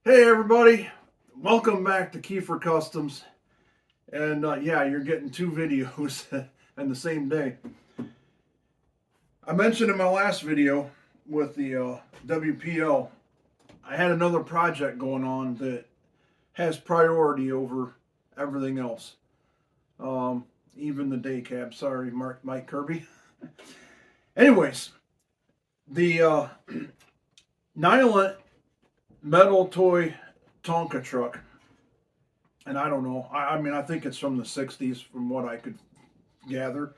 Hey everybody, welcome back to Kiefer Customs. And yeah, you're getting two videos in the same day. I mentioned in my last video with the WPL, I had another project going on that has priority over everything else. Even the day cab. Sorry, Mike Kirby. Anyways, the Nylint metal toy Tonka truck, and I don't know. I mean, I think it's from the '60s, from what I could gather.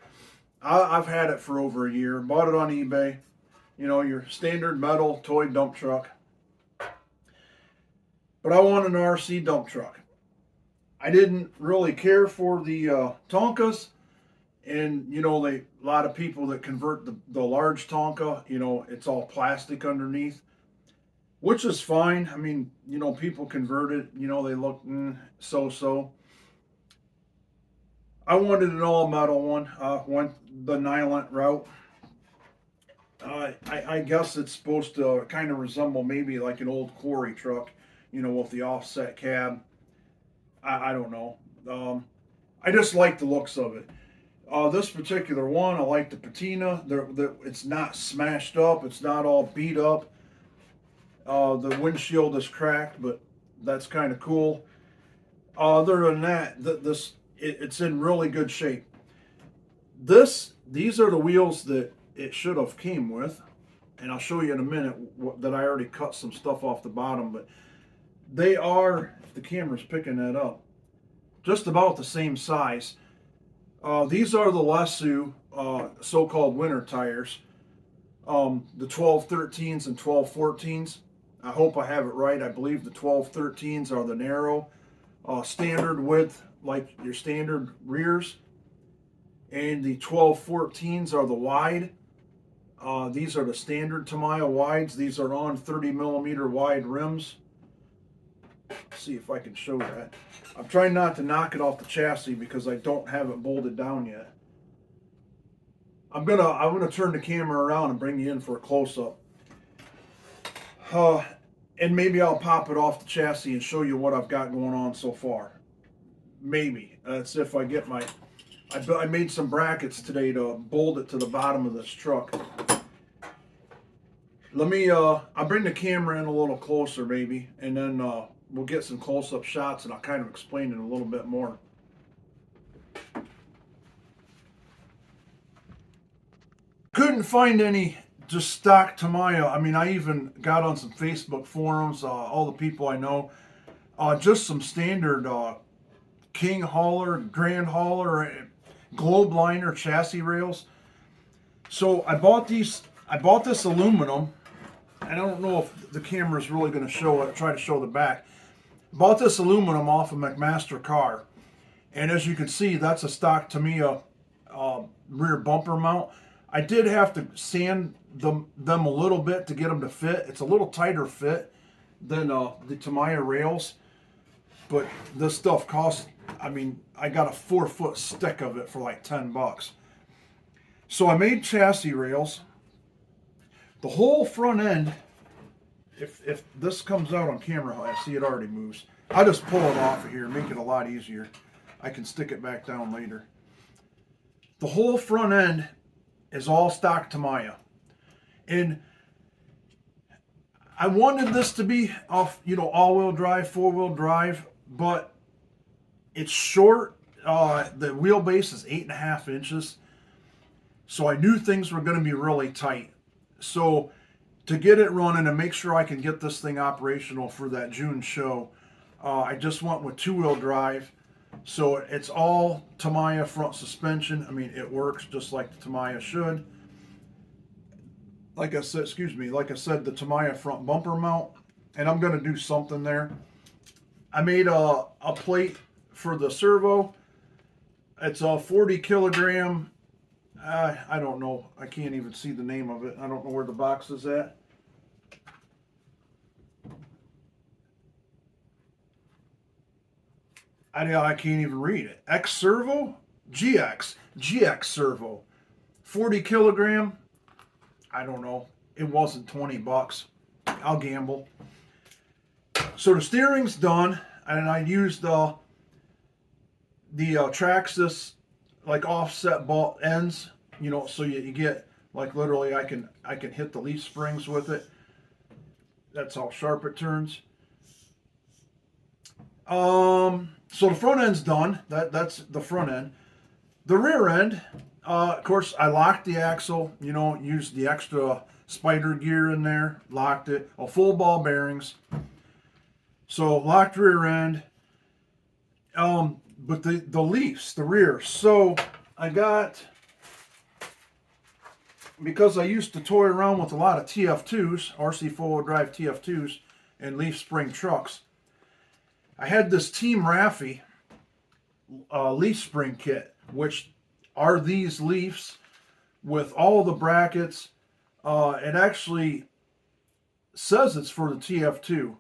I've had it for over a year. Bought it on eBay. You know, your standard metal toy dump truck. But I want an RC dump truck. I didn't really care for the Tonkas, and you know, a lot of people that convert the large Tonka, you know, it's all plastic underneath, which is fine. I mean, you know, people convert it, you know, they look so-so. I wanted an all metal one, went the Nylint route. I guess it's supposed to kind of resemble maybe like an old quarry truck, you know, with the offset cab. I don't know. I just like the looks of it. This particular one, I like the patina. It's not smashed up. It's not all beat up. The windshield is cracked, but that's kind of cool. Other than that, it's in really good shape. These are the wheels that it should have came with, and I'll show you in a minute that I already cut some stuff off the bottom, but they are, if the camera's picking that up, just about the same size. These are the Lesu so-called winter tires, the 12-13s and 12-14s. I hope I have it right. I believe the 12-13s are the narrow, standard width, like your standard rears, and the 12-14s are the wide. These are the standard Tamiya wides. These are on 30mm wide rims. Let's see if I can show that. I'm trying not to knock it off the chassis because I don't have it bolted down yet. I'm gonna turn the camera around and bring you in for a close-up. And maybe I'll pop it off the chassis and show you what I've got going on so far. Maybe. That's if I get my... I made some brackets today to bolt it to the bottom of this truck. Let me, I'll bring the camera in a little closer maybe, and then we'll get some close-up shots and I'll kind of explain it a little bit more. Couldn't find any just stock Tamiya. I mean, I even got on some Facebook forums, all the people I know, just some standard King hauler, Grand hauler, globe liner chassis rails. So I bought this aluminum. I don't know if the camera is really going to show it. Try to show the back. Bought this aluminum off of McMaster Car, and as you can see, that's a stock Tamiya rear bumper mount. I did have to sand them a little bit to get them to fit. It's a little tighter fit than the Tamiya rails, but this stuff costs, I mean, I got a 4-foot stick of it for like $10. So I made chassis rails. The whole front end, if this comes out on camera, I see it already moves. I'll just pull it off of here, make it a lot easier. I can stick it back down later. The whole front end is all stock Tamiya. And I wanted this to be off, you know, all-wheel drive, four-wheel drive, but it's short. The wheelbase is 8.5 inches. So I knew things were going to be really tight. So to get it running and make sure I can get this thing operational for that June show, I just went with two-wheel drive. So it's all Tamiya front suspension. I mean, it works just like the Tamiya should. Like I said, the Tamiya front bumper mount, and I'm going to do something there. I made a plate for the servo. It's a 40 kilogram. I don't know. I can't even see the name of it. I don't know where the box is at. I can't even read it. X servo? GX servo. 40 kilogram. I don't know. It wasn't $20. I'll gamble. So the steering's done, and I used the Traxxas like offset bolt ends, so you get like literally I can hit the leaf springs with it. That's how sharp it turns. So the front end's done. That's the front end. The rear end, of course, I locked the axle. Used the extra spider gear in there, locked it. Full ball bearings. So locked rear end. But the leafs, the rear. So I got, because I used to toy around with a lot of TF2s, RC 4-wheel drive TF2s, and leaf spring trucks. I had this Team Raffy leaf spring kit, which are these leaves with all the brackets. It actually says it's for the TF2.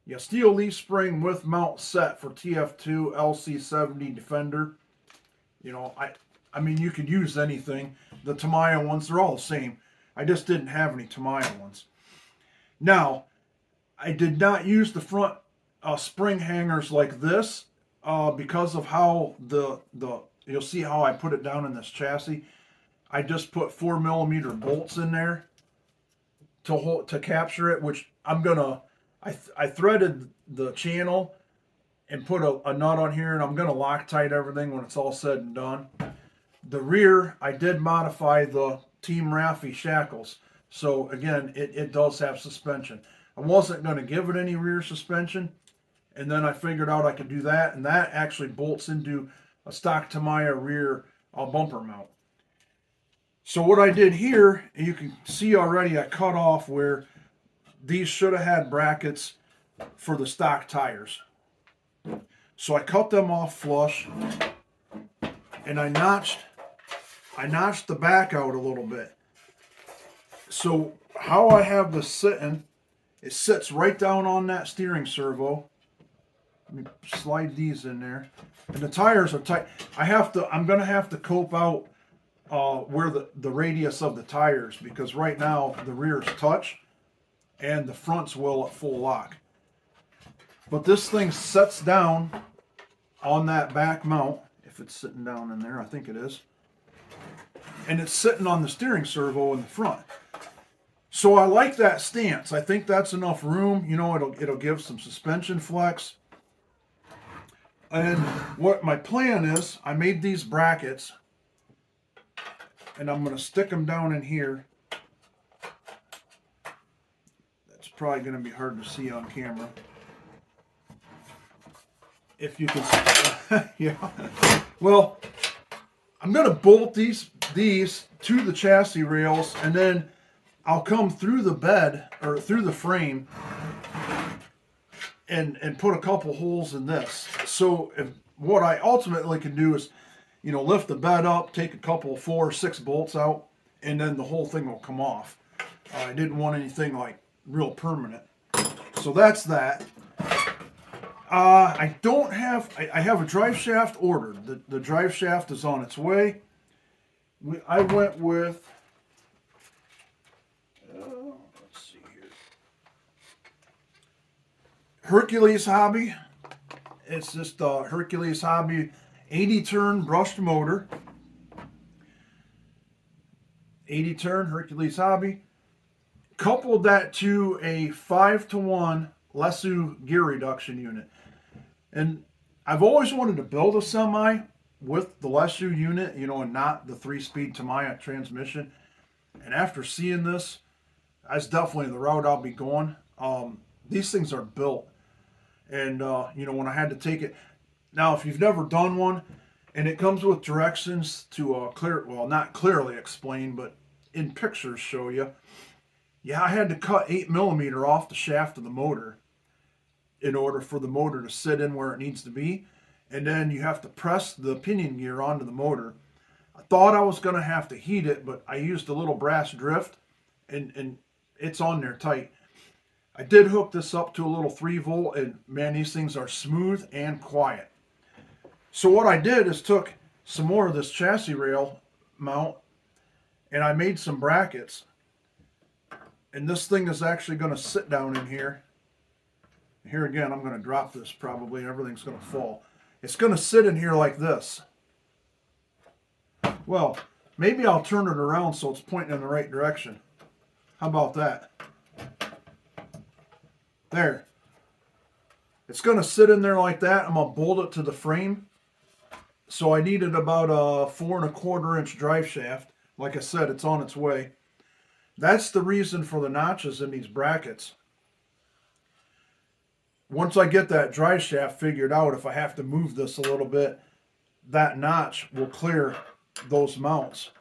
Yeah, steel leaf spring with mount set for TF2 LC70 Defender. I mean, you could use anything. The Tamiya ones, they're all the same. I just didn't have any Tamiya ones. Now, I did not use the front spring hangers like this because of how you'll see how I put it down in this chassis. I just put 4mm bolts in there to capture it, which I'm gonna. I threaded the channel and put a nut on here, and I'm gonna Loctite everything when it's all said and done. The rear, I did modify the Team Raffy shackles, so again, it does have suspension. I wasn't going to give it any rear suspension, and then I figured out I could do that, and that actually bolts into a stock Tamiya rear bumper mount. So what I did here, and you can see already, I cut off where these should have had brackets for the stock tires. So I cut them off flush, and I notched the back out a little bit. So how I have this sitting, it sits right down on that steering servo. Let me slide these in there. And the tires are tight. I'm gonna have to cope out where the radius of the tires, because right now the rears touch and the fronts will at full lock. But this thing sets down on that back mount, if it's sitting down in there, I think it is. And it's sitting on the steering servo in the front. So I like that stance. I think that's enough room. It'll give some suspension flex. And what my plan is, I made these brackets, and I'm going to stick them down in here. That's probably going to be hard to see on camera. If you can see. Yeah. Well, I'm going to bolt these to the chassis rails, and then I'll come through the bed or through the frame and put a couple holes in this. So what I ultimately can do is, lift the bed up, take a couple 4 or 6 bolts out, and then the whole thing will come off. I didn't want anything like real permanent. So that's that. I have a drive shaft ordered. The drive shaft is on its way. I went with, let's see here, Hercules Hobby. It's just a Hercules Hobby 80 turn brushed motor. 80 turn Hercules Hobby. Coupled that to a 5-to-1 Lesu gear reduction unit. And I've always wanted to build a semi with the Lesu unit, and not the 3-speed Tamiya transmission. And after seeing this, that's definitely the route I'll be going. These things are built. And, when I had to take it. Now, if you've never done one, and it comes with directions to not clearly explain, but in pictures show you. Yeah, I had to cut 8mm off the shaft of the motor in order for the motor to sit in where it needs to be. And then you have to press the pinion gear onto the motor. I thought I was going to have to heat it, but I used a little brass drift, and it's on there tight. I did hook this up to a little 3-volt, and man, these things are smooth and quiet. So what I did is took some more of this chassis rail mount, and I made some brackets. And this thing is actually going to sit down in here. Here again, I'm going to drop this probably. Everything's going to fall. It's going to sit in here like this. Well, maybe I'll turn it around so it's pointing in the right direction. How about that? There. It's going to sit in there like that. I'm going to bolt it to the frame. So I needed about a 4¼ inch drive shaft. Like I said, it's on its way. That's the reason for the notches in these brackets. Once I get that drive shaft figured out, if I have to move this a little bit, that notch will clear those mounts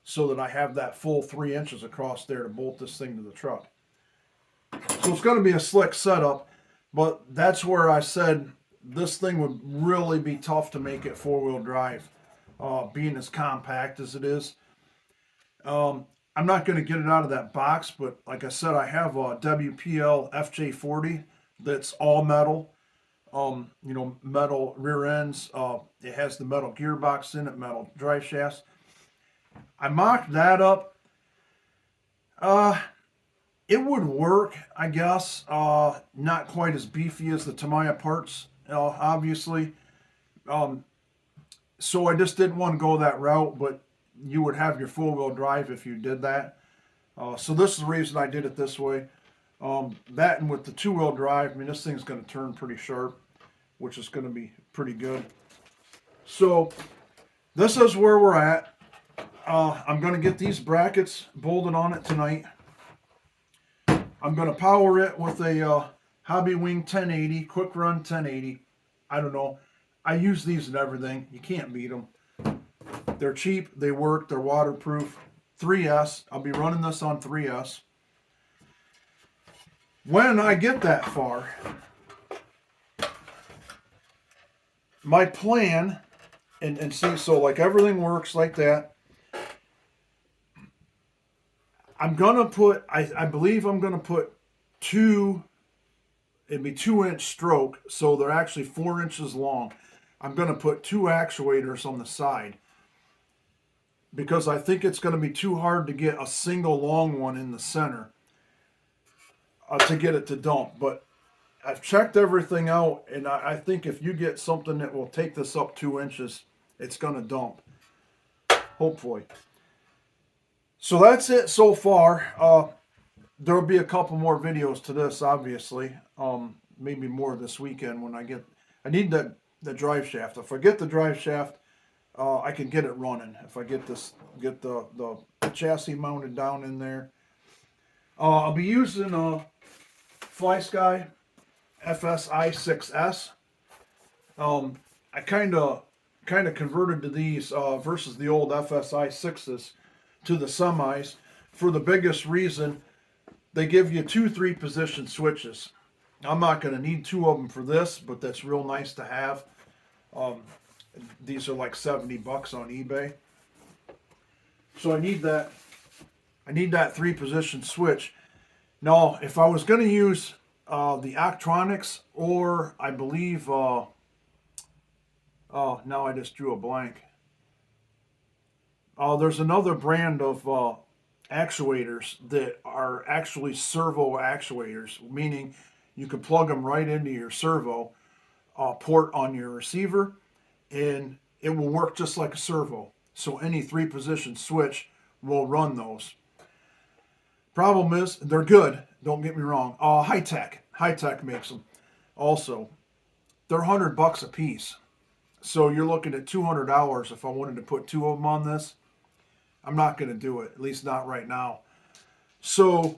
so that I have that full 3 inches across there to bolt this thing to the truck. So it's going to be a slick setup, but that's where I said this thing would really be tough to make it 4-wheel drive, being as compact as it is. I'm not going to get it out of that box, but like I said, I have a WPL FJ40 that's all metal. Metal rear ends. It has the metal gearbox in it, metal drive shafts. I mocked that up. It would work, I guess. Not quite as beefy as the Tamiya parts, obviously. So I just didn't want to go that route, but you would have your 4-wheel drive if you did that. So this is the reason I did it this way. That and with the 2-wheel drive, I mean, this thing's going to turn pretty sharp, which is going to be pretty good. So this is where we're at. I'm going to get these brackets bolted on it tonight. I'm going to power it with a Hobby Wing 1080, Quick Run 1080. I don't know. I use these in everything. You can't beat them. They're cheap. They work. They're waterproof. 3S. I'll be running this on 3S. When I get that far, my plan, and see, so like everything works like that. I'm going to put, I believe I'm going to put it'd be 2-inch stroke, so they're actually 4 inches long. I'm going to put 2 actuators on the side because I think it's going to be too hard to get a single long one in the center to get it to dump. But I've checked everything out, and I think if you get something that will take this up 2 inches, it's going to dump, hopefully. So that's it so far. There'll be a couple more videos to this, obviously. Maybe more this weekend when I need the drive shaft. If I get the drive shaft, I can get it running. If I get the chassis mounted down in there. I'll be using a FlySky FSI 6S. I kind of converted to these versus the old FSI 6s to the semis for the biggest reason. They give you 2 3-position switches. I'm not going to need 2 of them for this, but that's real nice to have. These are like $70 on eBay. So I need that 3-position switch. Now, if I was going to use the Octronics, or I believe, now I just drew a blank. There's another brand of actuators that are actually servo actuators, meaning you can plug them right into your servo port on your receiver, and it will work just like a servo. So any 3-position switch will run those. Problem is, they're good. Don't get me wrong. High-Tech makes them. Also, they're $100 a piece. So you're looking at $200 if I wanted to put 2 of them on this. I'm not going to do it, at least not right now. So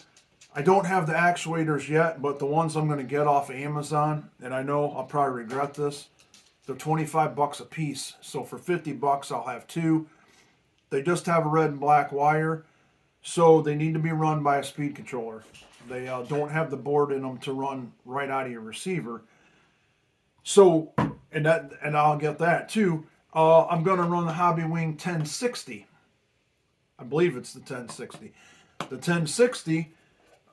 I don't have the actuators yet, but the ones I'm going to get off of Amazon, and I know I'll probably regret this, they're $25 a piece. So for $50, I'll have 2. They just have a red and black wire, so they need to be run by a speed controller. They don't have the board in them to run right out of your receiver. So, and I'll get that too. I'm going to run the Hobby Wing 1060. I believe it's the 1060. The 1060,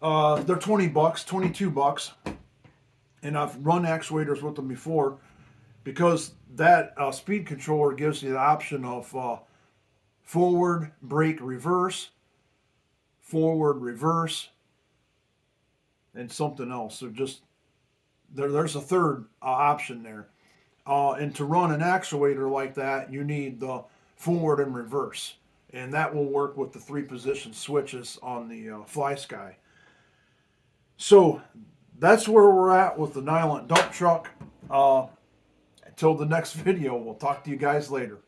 they're $20, $22, and I've run actuators with them before because that speed controller gives you the option of forward, brake, reverse, forward, reverse, and something else. So just there's a third option there. And to run an actuator like that, you need the forward and reverse, and that will work with the three position switches on the Fly Sky. So that's where we're at with the Nylint dump truck. Until the next video, we'll talk to you guys later.